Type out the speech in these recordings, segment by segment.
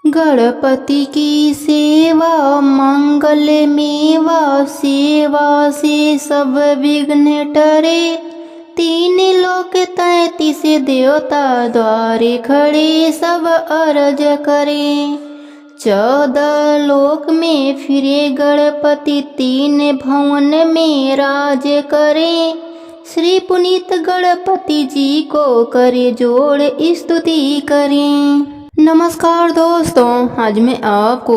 गणपति की सेवा मंगल मेवा, सेवा से सब विघ्न टरे। तीन लोक 33 देवता द्वारे खड़े, सब अर्ज करें। 14 लोक में फिरे गणपति, 3 भवन में राज करें। श्री पुनीत गणपति जी को करे जोड़ स्तुति करें। नमस्कार दोस्तों, आज मैं आपको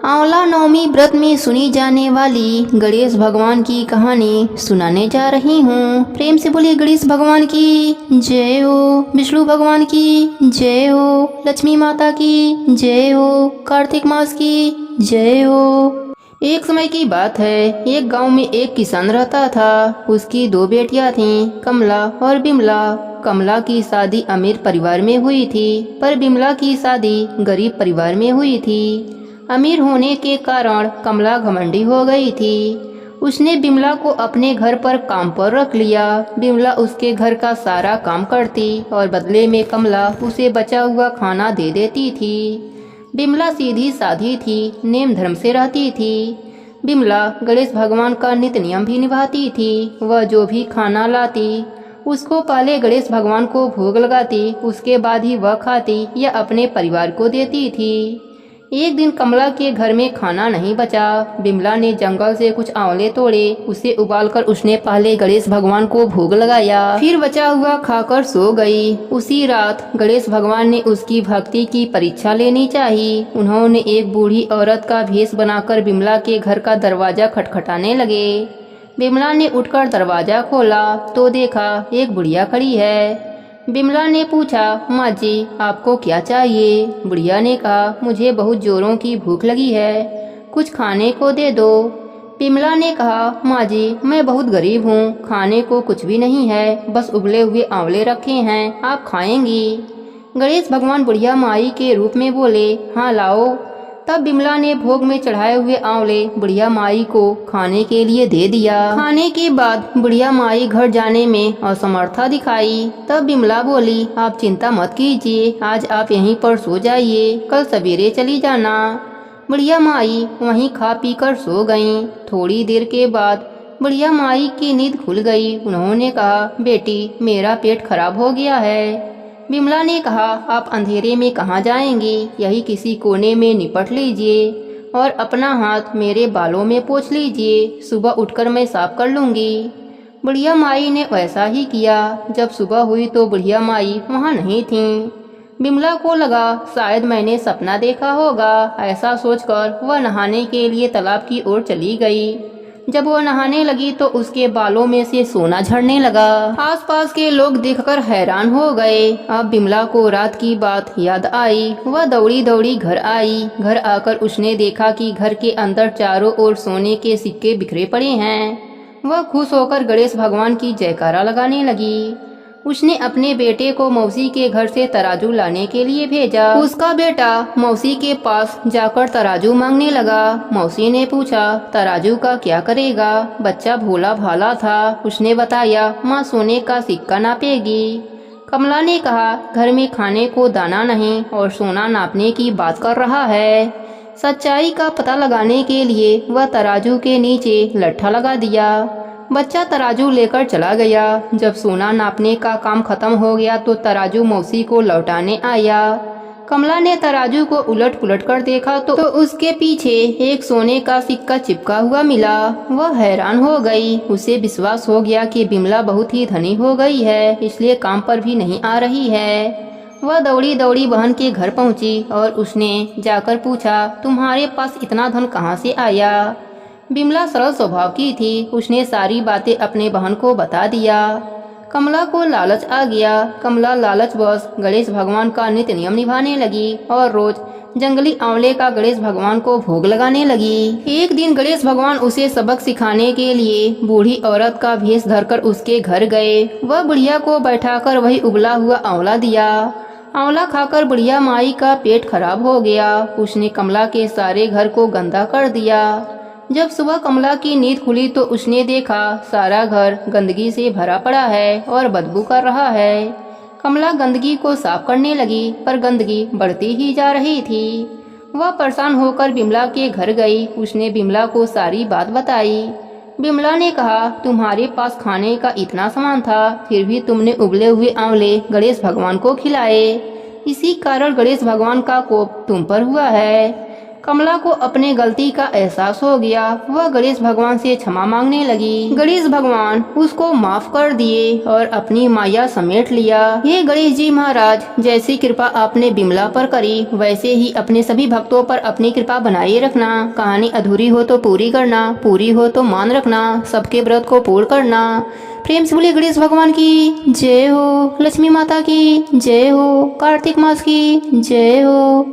आंवला नवमी व्रत में सुनी जाने वाली गणेश भगवान की कहानी सुनाने जा रही हूँ। प्रेम से बोलिए गणेश भगवान की जय हो, विष्णु भगवान की जय हो, लक्ष्मी माता की जय हो, कार्तिक मास की जय हो। एक समय की बात है, एक गांव में एक किसान रहता था। उसकी 2 बेटियां थीं, कमला और बिमला। कमला की शादी अमीर परिवार में हुई थी, पर बिमला की शादी गरीब परिवार में हुई थी। अमीर होने के कारण कमला घमंडी हो गई थी। उसने बिमला को अपने घर पर काम पर रख लिया। बिमला उसके घर का सारा काम करती और बदले में कमला उसे बचा हुआ खाना दे देती थी। बिमला सीधी साधी थी, नेम धर्म से रहती थी। बिमला गणेश भगवान का नित्य नियम भी निभाती थी। वह जो भी खाना लाती उसको पहले गणेश भगवान को भोग लगाती, उसके बाद ही वह खाती या अपने परिवार को देती थी। एक दिन कमला के घर में खाना नहीं बचा। बिमला ने जंगल से कुछ आंवले तोड़े, उसे उबालकर उसने पहले गणेश भगवान को भोग लगाया, फिर बचा हुआ खाकर सो गई। उसी रात गणेश भगवान ने उसकी भक्ति की परीक्षा लेनी चाहिए। उन्होंने एक बूढ़ी औरत का भेष बनाकर बिमला के घर का दरवाजा खटखटाने लगे। बिमला ने उठकर दरवाजा खोला तो देखा एक बुढ़िया खड़ी है। बिमला ने पूछा, माँ जी आपको क्या चाहिए? बुढ़िया ने कहा, मुझे बहुत जोरों की भूख लगी है, कुछ खाने को दे दो। बिमला ने कहा, माँ जी मैं बहुत गरीब हूँ, खाने को कुछ भी नहीं है, बस उबले हुए आंवले रखे हैं, आप खाएंगी? गणेश भगवान बुढ़िया माई के रूप में बोले, हाँ लाओ। तब बिमला ने भोग में चढ़ाए हुए आंवले बुढ़िया माई को खाने के लिए दे दिया। खाने के बाद बुढ़िया माई घर जाने में असमर्था दिखाई। तब बिमला बोली, आप चिंता मत कीजिए, आज आप यहीं पर सो जाइए, कल सवेरे चली जाना। बुढ़िया माई वहीं खा पी कर सो गईं। थोड़ी देर के बाद बुढ़िया माई की नींद खुल गई। उन्होंने कहा, बेटी मेरा पेट खराब हो गया है। बिमला ने कहा, आप अंधेरे में कहाँ जाएंगी, यही किसी कोने में निपट लीजिए और अपना हाथ मेरे बालों में पोंछ लीजिए, सुबह उठकर मैं साफ कर लूँगी। बुढ़िया माई ने वैसा ही किया। जब सुबह हुई तो बुढ़िया माई वहाँ नहीं थी। बिमला को लगा शायद मैंने सपना देखा होगा। ऐसा सोचकर वह नहाने के लिए तालाब की ओर चली गई। जब वह नहाने लगी तो उसके बालों में से सोना झड़ने लगा। आसपास के लोग देखकर हैरान हो गए। अब बिमला को रात की बात याद आई। वह दौड़ी दौड़ी घर आई। घर आकर उसने देखा कि घर के अंदर चारों ओर सोने के सिक्के बिखरे पड़े हैं। वह खुश होकर गणेश भगवान की जयकारा लगाने लगी। उसने अपने बेटे को मौसी के घर से तराजू लाने के लिए भेजा। उसका बेटा मौसी के पास जाकर तराजू मांगने लगा। मौसी ने पूछा, तराजू का क्या करेगा? बच्चा भोला भाला था। उसने बताया, माँ सोने का सिक्का नापेगी। कमला ने कहा, घर में खाने को दाना नहीं और सोना नापने की बात कर रहा है। सच्चाई का पता लगाने के लिए वह तराजू के नीचे लट्ठा लगा दिया। बच्चा तराजू लेकर चला गया। जब सोना नापने का काम खत्म हो गया तो तराजू मौसी को लौटाने आया। कमला ने तराजू को उलट पुलट कर देखा तो उसके पीछे एक सोने का सिक्का चिपका हुआ मिला। वह हैरान हो गई। उसे विश्वास हो गया कि बिमला बहुत ही धनी हो गई है, इसलिए काम पर भी नहीं आ रही है। वह दौड़ी दौड़ी बहन के घर पहुंची और उसने जाकर पूछा, तुम्हारे पास इतना धन कहाँ से आया? बिमला सरल स्वभाव की थी। उसने सारी बातें अपने बहन को बता दिया। कमला को लालच आ गया। कमला लालचवश गणेश भगवान का नित्य नियम निभाने लगी और रोज जंगली आंवले का गणेश भगवान को भोग लगाने लगी। एक दिन गणेश भगवान उसे सबक सिखाने के लिए बूढ़ी औरत का भेष धरकर उसके घर गए। वह बुढ़िया को बैठाकर वही उबला हुआ आंवला दिया। आंवला खाकर बुढ़िया माई का पेट खराब हो गया। उसने कमला के सारे घर को गंदा कर दिया। जब सुबह कमला की नींद खुली तो उसने देखा सारा घर गंदगी से भरा पड़ा है और बदबू कर रहा है। कमला गंदगी को साफ करने लगी, पर गंदगी बढ़ती ही जा रही थी। वह परेशान होकर बिमला के घर गई। उसने बिमला को सारी बात बताई। बिमला ने कहा, तुम्हारे पास खाने का इतना सामान था, फिर भी तुमने उबले हुए आंवले गणेश भगवान को खिलाए। इसी कारण गणेश भगवान का कोप तुम पर हुआ है। कमला को अपने गलती का एहसास हो गया। वह गणेश भगवान से क्षमा मांगने लगी। गणेश भगवान उसको माफ कर दिए और अपनी माया समेट लिया। हे गणेश जी महाराज, जैसी कृपा आपने बिमला पर करी, वैसे ही अपने सभी भक्तों पर अपनी कृपा बनाए रखना। कहानी अधूरी हो तो पूरी करना, पूरी हो तो मान रखना, सबके व्रत को पूर्ण करना। प्रेम से बोले गणेश भगवान की जय हो, लक्ष्मी माता की जय हो, कार्तिक मास की जय हो।